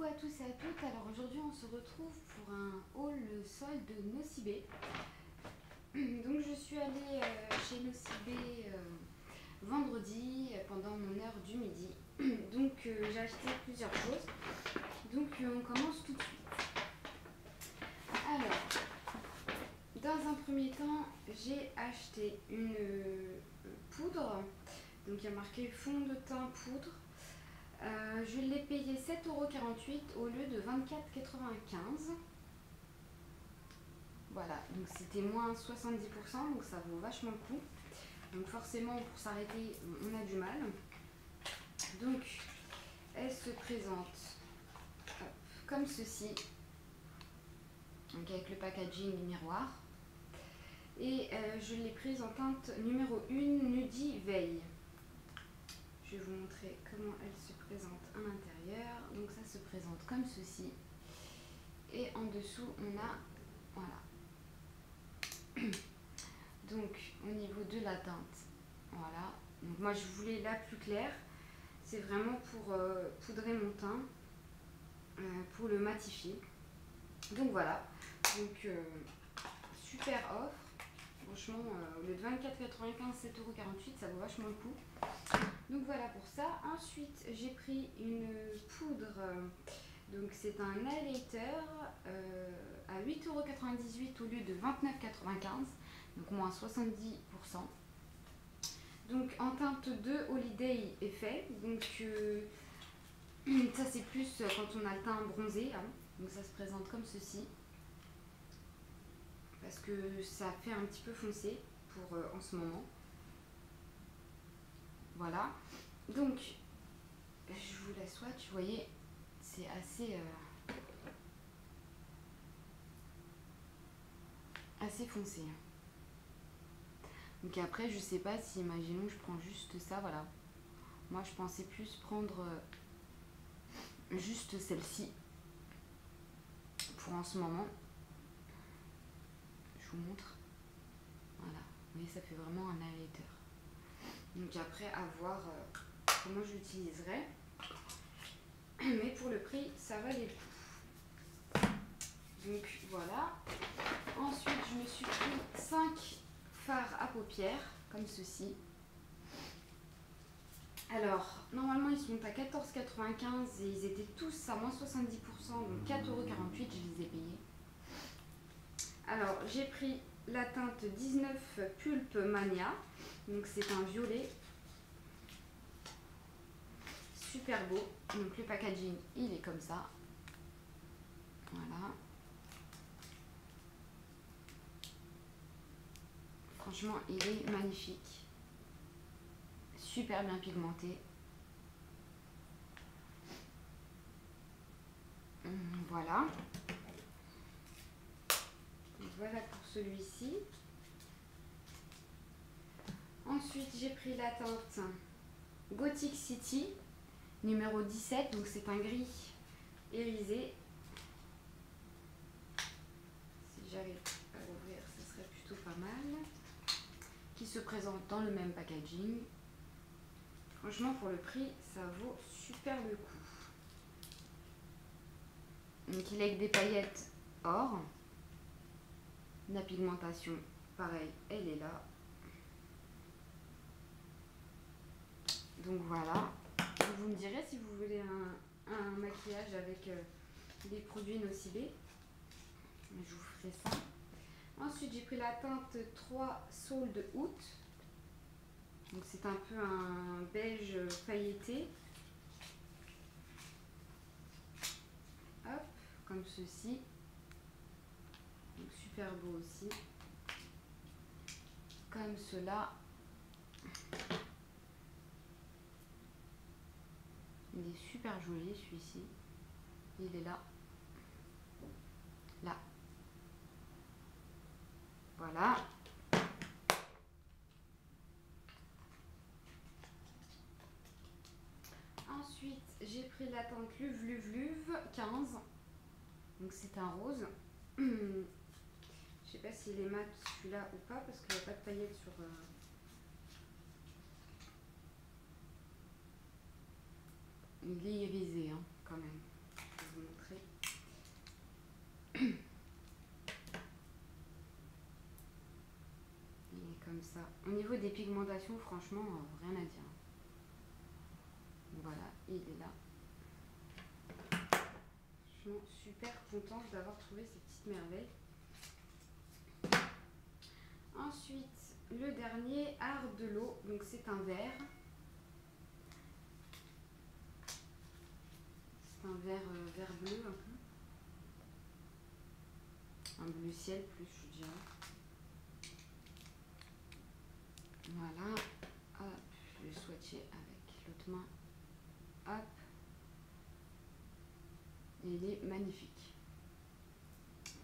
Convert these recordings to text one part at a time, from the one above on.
Coucou à tous et à toutes, alors aujourd'hui on se retrouve pour un haul solde de Nocibé. Donc je suis allée chez Nocibé vendredi pendant mon heure du midi. Donc j'ai acheté plusieurs choses, donc on commence tout de suite. Alors, dans un premier temps j'ai acheté une poudre, donc il y a marqué fond de teint poudre. Je l'ai payé 7,48 € au lieu de 24,95 €. Voilà, donc c'était moins 70%, donc ça vaut vachement le coup. Donc forcément, pour s'arrêter, on a du mal. Donc, elle se présente comme ceci. Donc avec le packaging miroir. Et je l'ai prise en teinte numéro 1, Nudie Veille. Je vais vous montrer comment elle se présente à l'intérieur. Donc ça se présente comme ceci. Et en dessous, on a... Voilà. Donc au niveau de la teinte, voilà. Donc moi je voulais la plus claire. C'est vraiment pour poudrer mon teint, pour le matifier. Donc voilà. Donc super offre. Franchement, au lieu de 24,95 €, 7,48 €, ça vaut vachement le coup. Donc voilà pour ça. Ensuite, j'ai pris une poudre. Donc c'est un highlighter à 8,98 € au lieu de 29,95 €. Donc moins 70%. Donc en teinte 2 Holiday Effet. Donc ça c'est plus quand on a le teint bronzé. Hein. Donc ça se présente comme ceci. Parce que ça fait un petit peu foncé pour en ce moment. Voilà. Donc je vous la swatch, vous voyez, c'est assez foncé. Donc après, je sais pas si, imaginons, je prends juste ça, voilà. Moi, je pensais plus prendre juste celle-ci pour en ce moment. Je vous montre. Voilà, vous voyez, ça fait vraiment un highlighter. Donc après, à voir comment je l'utiliserai. Mais pour le prix, ça valait le coup. Donc voilà. Ensuite, je me suis pris 5 fards à paupières, comme ceci. Alors, normalement, ils sont à 14,95 € et ils étaient tous à moins 70%, donc 4,48 € je les ai payés. Alors, j'ai pris la teinte 19 Pulp Mania, donc c'est un violet. Super beau. Donc le packaging, il est comme ça. Voilà. Franchement, il est magnifique. Super bien pigmenté. Voilà. Voilà pour celui-ci. Ensuite, j'ai pris la teinte Gothic City, numéro 17. Donc c'est un gris irisé. Si j'arrive à l'ouvrir, ce serait plutôt pas mal. Qui se présente dans le même packaging. Franchement, pour le prix, ça vaut super le coup. Donc il est avec des paillettes or. La pigmentation, pareil, elle est là. Donc voilà. Vous me direz si vous voulez un maquillage avec des produits Nocibé. Je vous ferai ça. Ensuite, j'ai pris la teinte 3 Sold Out. Donc c'est un peu un beige pailleté. Hop, comme ceci. Donc super beau aussi. Comme cela. Il est super joli celui-ci. Il est là. Là. Voilà. Ensuite, j'ai pris la teinte Luve Luve Luve 15. Donc c'est un rose. Je sais pas s'il est mat celui-là ou pas parce qu'il n'y a pas de paillettes sur... Il est irisé hein, quand même. Je vais vous ça. Au niveau des pigmentations, franchement, rien à dire. Voilà, il est là. Je suis super contente d'avoir trouvé ces petites merveilles. Ensuite, le dernier, Art de l'eau. Donc c'est un vert. C'est un vert, vert bleu un peu. Un bleu ciel plus, je dirais. Voilà. Hop, je vais swatcher avec l'autre main. Hop. Et il est magnifique.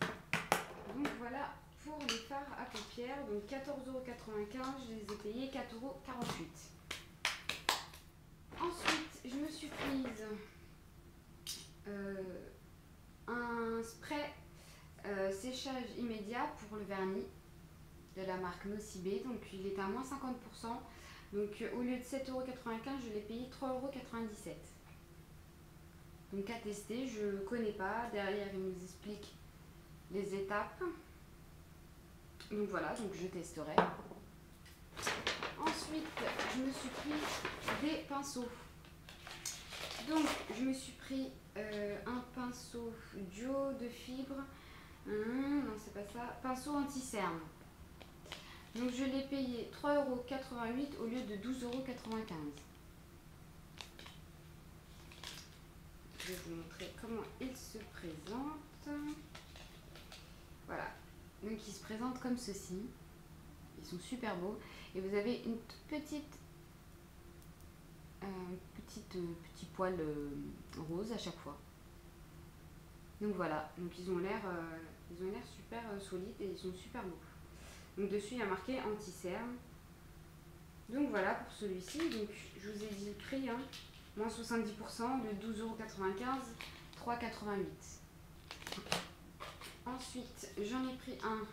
Donc voilà pour les fards à paupières. Donc 14,95 €, je les ai payés 4,48 €. Ensuite, je me suis prise un spray séchage immédiat pour le vernis de la marque Nocibé. Donc il est à moins 50%. Donc au lieu de 7,95 €, je l'ai payé 3,97 €. Donc à tester, je ne connais pas. Derrière, il nous explique les étapes. Donc voilà, donc je testerai. Ensuite, je me suis pris des pinceaux. Donc je me suis pris un pinceau duo de fibres. Non, c'est pas ça. Pinceau anti-cerne. Donc je l'ai payé 3,88 € au lieu de 12,95 €. Je vais vous montrer comment il se présente. Voilà. Donc il se présente comme ceci. Ils sont super beaux. Et vous avez une toute petite petit poil rose à chaque fois. Donc voilà. Donc ils ont l'air super solides et ils sont super beaux. Donc dessus il y a marqué anti-cerne. Donc voilà pour celui-ci. Donc je vous ai dit le prix, hein, moins 70% de 12,95 €, 3,88 €. Ensuite, j'en ai pris un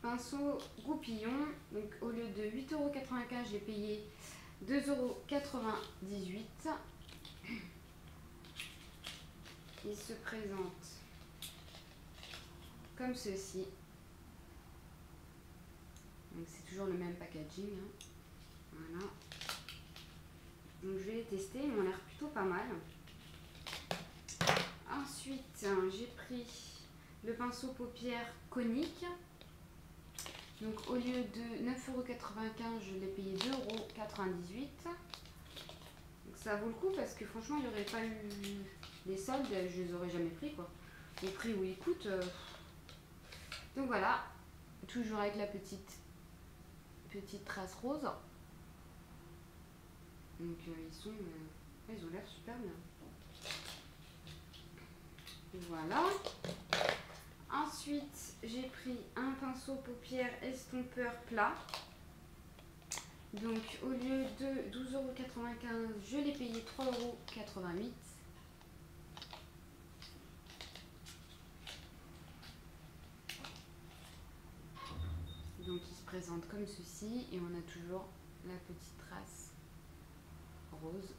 pinceau goupillon. Donc au lieu de 8,95 €, j'ai payé 2,98 €. Il se présente comme ceci. Donc c'est toujours le même packaging, hein. Voilà. Donc je vais les tester, ils m'ont l'air plutôt pas mal. Ensuite, j'ai pris le pinceau paupières conique. Donc au lieu de 9,95 €, je l'ai payé 2,98 €. Donc ça vaut le coup parce que franchement, il n'y aurait pas eu les soldes, je les aurais jamais pris quoi. Au prix où ils coûtent. Donc voilà, toujours avec la petite trace rose. Donc ils ont l'air super bien. Voilà. Ensuite, j'ai pris un pinceau paupières estompeur plat. Donc au lieu de 12,95 €, je l'ai payé 3,88 €. Donc il se présente comme ceci et on a toujours la petite trace rose.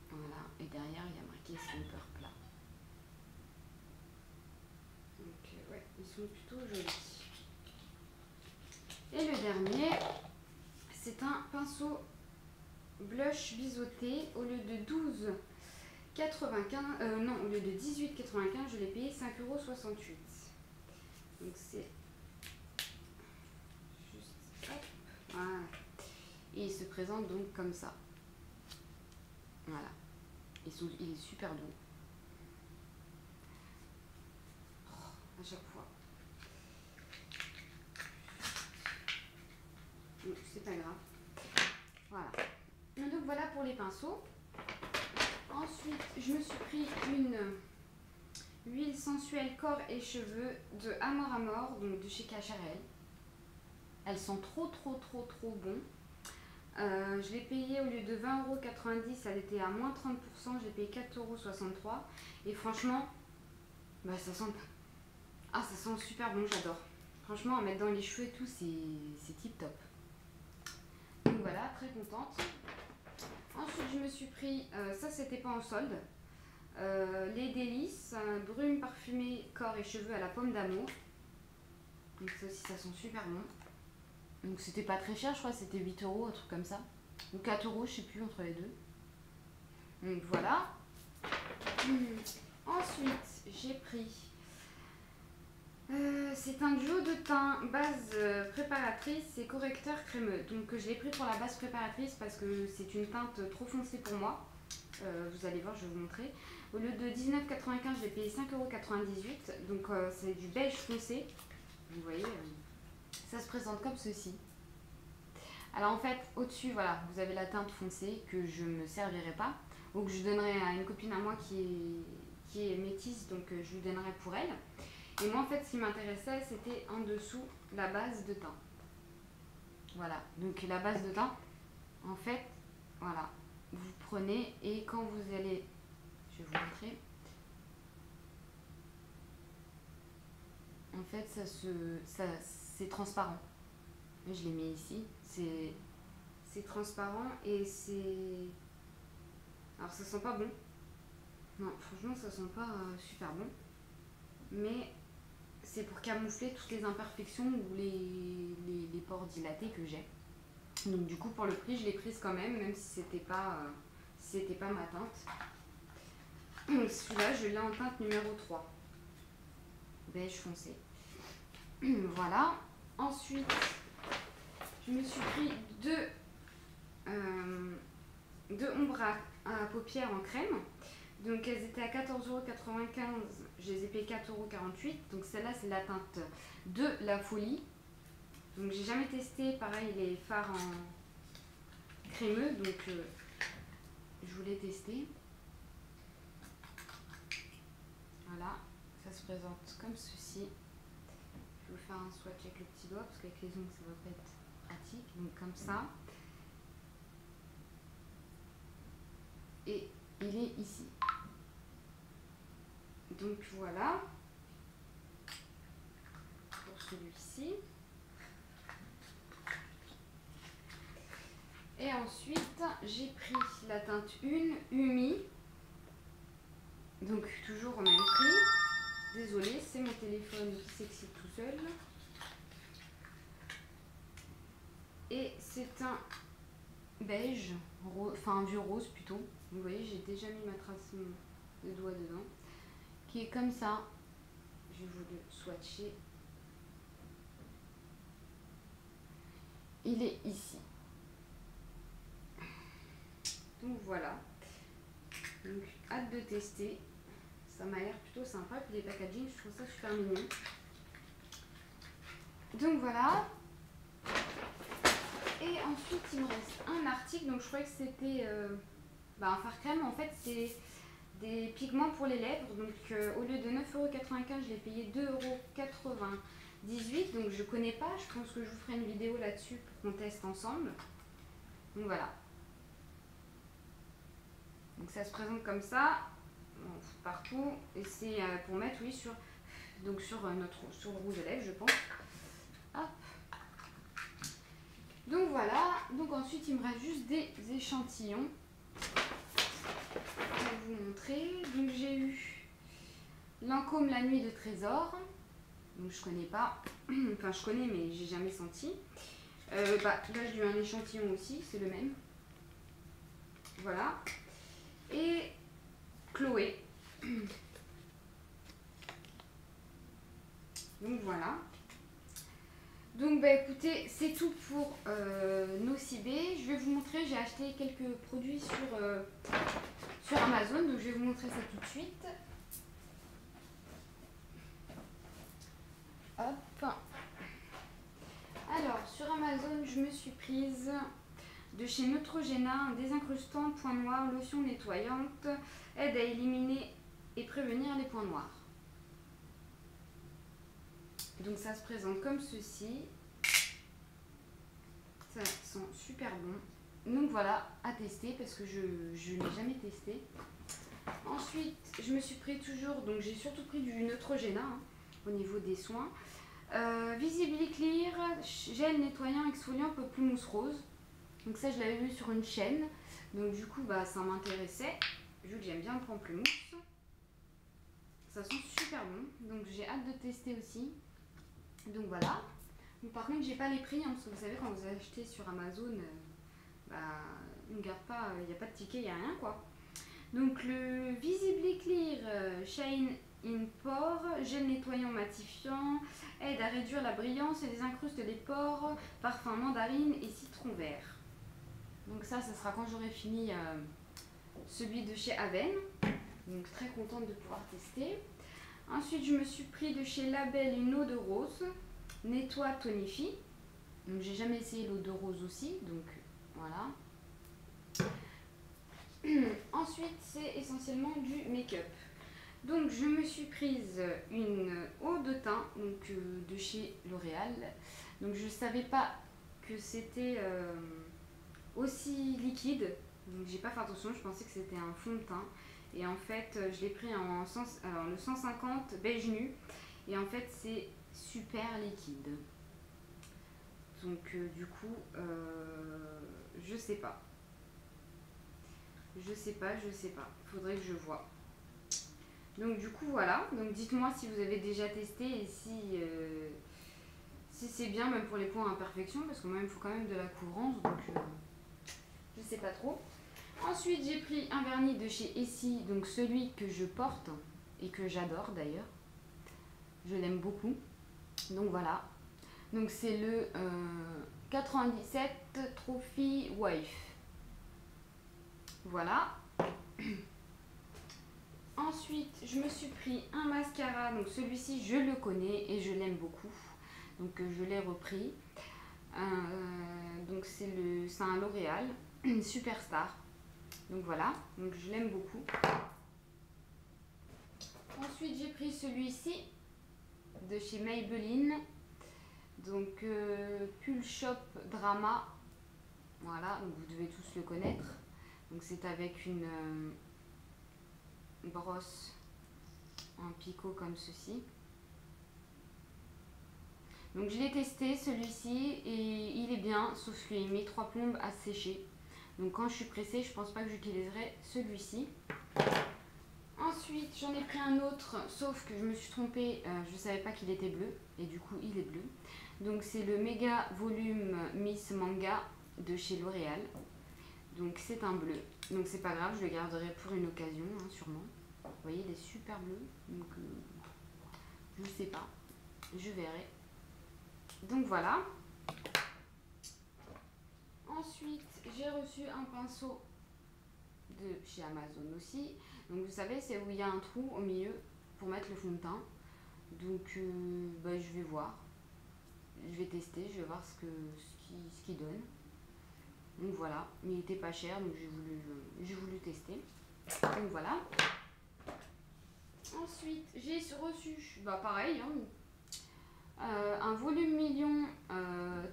Voilà, et derrière il y a marqué estompeur plat. Donc ouais, ils sont plutôt jolis. Et le dernier, c'est un pinceau blush biseauté. Au lieu de 12,95 €, non, au lieu de 18,95 €, je l'ai payé 5,68 €. Donc c'est juste hop, voilà. Et il se présente donc comme ça. Voilà. Il est super doux. À chaque fois. C'est pas grave. Voilà. Donc voilà pour les pinceaux. Ensuite, je me suis pris une huile sensuelle corps et cheveux de Amor Amor, donc de chez Cacharel. Elles sont trop bon. Je l'ai payé au lieu de 20,90 €, elle était à moins 30%, j'ai payé 4,63 €. Et franchement, bah ça sent super bon, j'adore. Franchement, à mettre dans les cheveux et tout, c'est tip top. Donc voilà, très contente. Ensuite, je me suis pris, ça c'était pas en solde, les délices, brume parfumée corps et cheveux à la pomme d'amour. Donc ça aussi, ça sent super bon. Donc c'était pas très cher, je crois, c'était 8 euros, un truc comme ça. Ou 4 euros, je sais plus, entre les deux. Donc voilà. Ensuite, j'ai pris... c'est un duo de teint base préparatrice et correcteur crémeux. Donc je l'ai pris pour la base préparatrice parce que c'est une teinte trop foncée pour moi. Vous allez voir, je vais vous montrer. Au lieu de 19,95, je l'ai payé 5,98 €. Donc c'est du beige foncé. Vous voyez, ça se présente comme ceci. Alors en fait, au-dessus, voilà, vous avez la teinte foncée que je ne me servirai pas. Ou que je donnerai à une copine à moi qui est métisse, donc je lui donnerai pour elle. Et moi en fait, ce qui m'intéressait, c'était en dessous la base de teint. Voilà, donc la base de teint, en fait, voilà, vous prenez et quand vous allez, je vais vous montrer, en fait c'est transparent. Je l'ai mis ici, c'est transparent et c'est, alors ça sent pas bon, non franchement ça sent pas super bon, mais c'est pour camoufler toutes les imperfections ou les pores dilatés que j'ai. Donc du coup pour le prix je l'ai prise quand même si c'était pas ma teinte. Donc celui-là je l'ai en teinte numéro 3, beige foncé. Voilà. Ensuite je me suis pris deux ombres à paupières en crème. Donc elles étaient à 14,95 €, je les ai payées 4,48 €. Donc celle-là c'est la teinte de la folie. Donc j'ai jamais testé pareil les fards en crémeux, donc je voulais tester. Voilà, ça se présente comme ceci. Je vais vous faire un swatch avec le petit doigt parce qu'avec les ongles ça va pas être pratique. Donc comme ça. Et il est ici. Donc voilà pour celui-ci. Et ensuite j'ai pris la teinte 1 Umi. Donc toujours au même prix. Désolée, c'est mon téléphone qui s'excite tout seul. Et c'est un beige, enfin un vieux rose plutôt. Vous voyez, j'ai déjà mis ma trace de doigt dedans. Qui est comme ça. Je vais vous le swatcher. Il est ici. Donc voilà. Donc hâte de tester. Ça m'a l'air plutôt sympa. Puis les packaging, je trouve ça super mignon. Donc voilà. Et ensuite, il me reste un article. Donc je croyais que c'était un fard crème. En fait, c'est des pigments pour les lèvres. Donc au lieu de 9,95 €, je l'ai payé 2,98 €. Donc je connais pas. Je pense que je vous ferai une vidéo là-dessus pour qu'on teste ensemble. Donc voilà. Donc ça se présente comme ça. Partout. Et c'est pour mettre, oui, sur le rouge à lèvres, je pense. Hop. Donc voilà. Donc ensuite, il me reste juste des échantillons. Je vais vous montrer. Donc j'ai eu Lancôme la nuit de trésor. Donc je connais pas. Enfin je connais mais j'ai jamais senti. Là j'ai eu un échantillon aussi, c'est le même. Voilà. Et Chloé. Donc voilà. Donc écoutez, c'est tout pour Nocibé. Je vais vous montrer, j'ai acheté quelques produits sur Amazon. Donc je vais vous montrer ça tout de suite. Hop. Alors sur Amazon, je me suis prise de chez Neutrogena un désincrustant point noir, lotion nettoyante, aide à éliminer et prévenir les points noirs. Donc ça se présente comme ceci. Ça sent super bon. Donc voilà, à tester parce que je n'ai jamais testé. Ensuite, je me suis pris toujours, donc j'ai surtout pris du Neutrogena au niveau des soins. Visibly Clear, gel nettoyant exfoliant peu plus mousse rose. Donc ça je l'avais vu sur une chaîne. Donc du coup ça m'intéressait. Vu que j'aime bien le pamplemousse. Ça sent super bon. Donc j'ai hâte de tester aussi. Donc voilà. Par contre, j'ai pas les prix, hein, parce que vous savez, quand vous achetez sur Amazon, on ne garde pas, il n'y a pas de ticket, il n'y a rien quoi. Donc le Visibly Clear Shine in Pore, gel nettoyant matifiant, aide à réduire la brillance et désincruste les pores, parfum mandarine et citron vert. Donc ça sera quand j'aurai fini celui de chez Aven. Donc très contente de pouvoir tester. Ensuite, je me suis pris de chez Label une eau de rose, nettoie, tonifie. Donc j'ai jamais essayé l'eau de rose aussi, donc voilà. Ensuite, c'est essentiellement du make-up. Donc je me suis prise une eau de teint donc, de chez L'Oréal. Donc je savais pas que c'était aussi liquide. Donc j'ai pas fait attention, je pensais que c'était un fond de teint. Et en fait, je l'ai pris alors, le 150 beige nu. Et en fait, c'est super liquide. Donc du coup, je sais pas. Je sais pas. Faudrait que je vois. Donc du coup, voilà. Donc dites-moi si vous avez déjà testé et si c'est bien, même pour les points imperfection, parce que moi, il me faut quand même de la couvrance. Donc je sais pas trop. Ensuite, j'ai pris un vernis de chez Essie, donc celui que je porte et que j'adore d'ailleurs. Je l'aime beaucoup. Donc voilà. Donc c'est le 97 Trophy Wife. Voilà. Ensuite, je me suis pris un mascara. Donc celui-ci, je le connais et je l'aime beaucoup. Donc je l'ai repris. Donc c'est un L'Oréal Superstar. Donc voilà, donc je l'aime beaucoup. Ensuite, j'ai pris celui-ci de chez Maybelline. Donc Pull Shop Drama. Voilà, donc vous devez tous le connaître. Donc c'est avec une brosse en picot comme ceci. Donc je l'ai testé celui-ci et il est bien, sauf qu'il met 3 plombes à sécher. Donc quand je suis pressée, je pense pas que j'utiliserai celui-ci. Ensuite, j'en ai pris un autre, sauf que je me suis trompée, je savais pas qu'il était bleu, et du coup il est bleu. Donc c'est le Méga Volume Miss Manga de chez L'Oréal. Donc c'est un bleu, donc c'est pas grave, je le garderai pour une occasion, hein, sûrement. Vous voyez, il est super bleu, donc je sais pas, je verrai. Donc voilà. Ensuite, j'ai reçu un pinceau de chez Amazon aussi. Donc vous savez, c'est où il y a un trou au milieu pour mettre le fond de teint. Donc je vais voir. Je vais tester, je vais voir ce qu'il donne. Donc voilà, mais il était pas cher, donc j'ai voulu tester. Donc voilà. Ensuite, j'ai reçu, pareil, hein, un volume million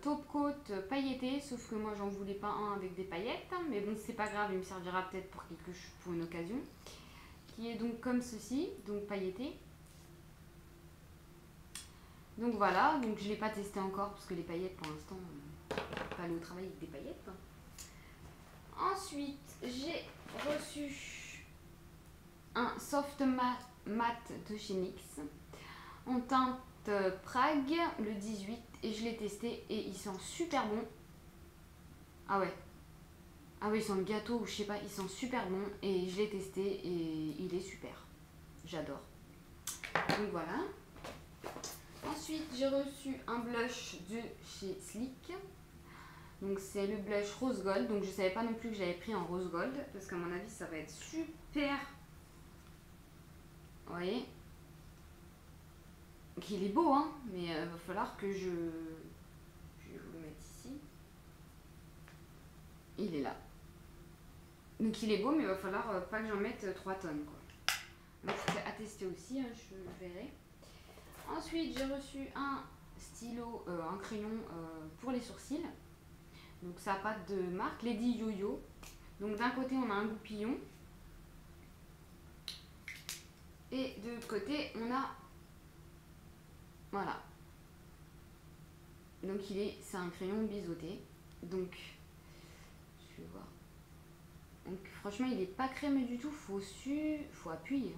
top coat pailleté, sauf que moi j'en voulais pas un avec des paillettes, hein, mais bon c'est pas grave, il me servira peut-être pour une occasion, qui est donc comme ceci, donc pailleté. Donc voilà, donc je l'ai pas testé encore parce que les paillettes pour l'instant, pas aller au travail avec des paillettes. Ensuite, j'ai reçu un soft matte de chez NYX en teinte Prague le 18 et je l'ai testé et il sent super bon. Ah ouais, il sent le gâteau ou je sais pas, il sent super bon et je l'ai testé et il est super. J'adore. Donc voilà. Ensuite, j'ai reçu un blush de chez Sleek. Donc c'est le blush rose gold. Donc je savais pas non plus que j'avais pris en rose gold parce qu'à mon avis ça va être super. Vous voyez, qu'il est beau, hein, mais il va falloir que je vais vous le mettre ici. Il est là. Donc il est beau, mais il va falloir pas que j'en mette 3 tonnes, quoi. Donc c'est à tester aussi, hein, je verrai. Ensuite, j'ai reçu un stylo, un crayon pour les sourcils. Donc ça n'a pas de marque, Lady Yo-Yo. Donc d'un côté, on a un goupillon. Et de l'autre côté, on a... Voilà. Donc c'est un crayon biseauté. Donc, je vais voir. Donc franchement, il n'est pas crémeux du tout. Faut appuyer.